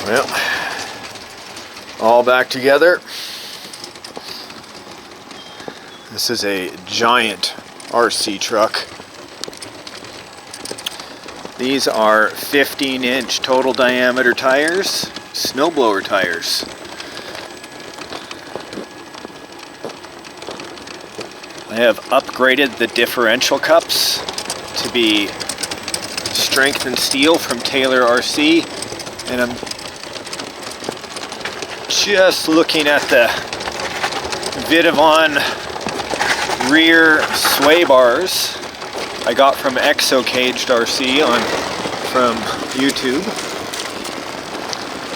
Well, all back together. This is a giant RC truck. These are 15-inch total diameter tires, snowblower tires. I have upgraded the differential cups to be strengthened steel from Taylor RC, and I'm just looking at the Vidavon rear sway bars I got from Exo-Caged RC from YouTube.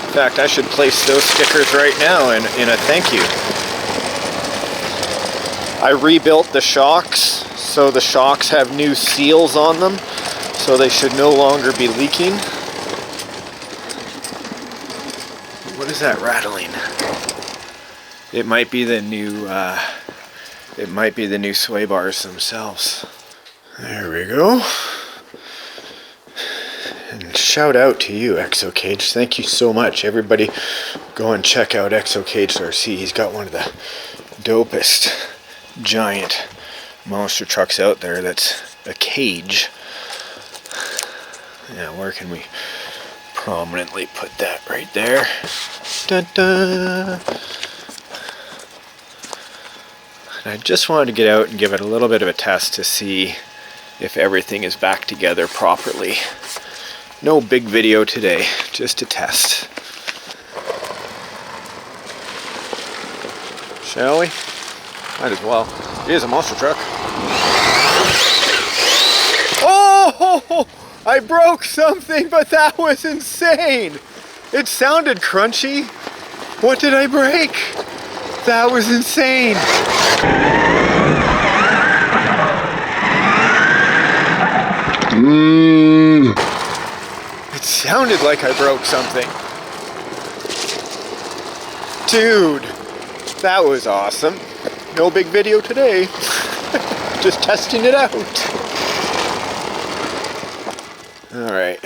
In fact, I should place those stickers right now in a thank you. I rebuilt the shocks, so the shocks have new seals on them, so they should no longer be leaking. What is that rattling? It might be the new sway bars themselves. There we go. And shout out to you, Exo-Caged. Thank you so much. Everybody go and check out Exo-Caged RC. He's got one of the dopest giant monster trucks out there that's a cage. Yeah, where can we prominently put that? Right there. Da-da. And I just wanted to get out and give it a little bit of a test to see if everything is back together properly. No big video today, just a test. Shall we? Might as well. It is a monster truck. Oh! I broke something, but that was insane! It sounded crunchy. What did I break? That was insane. It sounded like I broke something. Dude, that was awesome. No big video today. Just testing it out. Alright.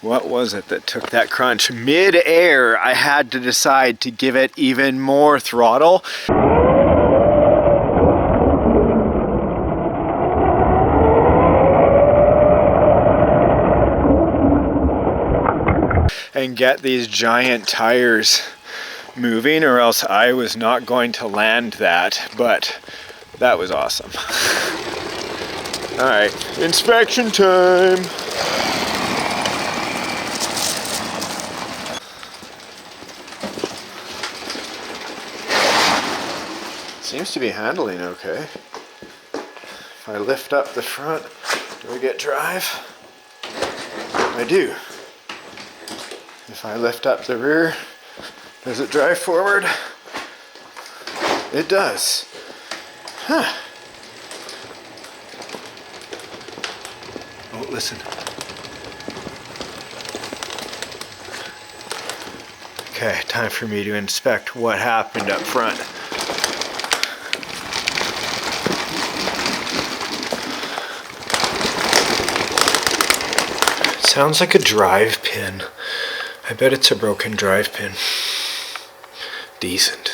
What was it that took that crunch? Mid-air, I had to decide to give it even more throttle. And get these giant tires moving, or else I was not going to land that, but that was awesome. Alright, inspection time! Seems to be handling okay. If I lift up the front, do I get drive? I do. If I lift up the rear, does it drive forward? It does. Huh. Oh, listen. Okay, time for me to inspect what happened up front. Sounds like a drive pin. I bet it's a broken drive pin. Decent.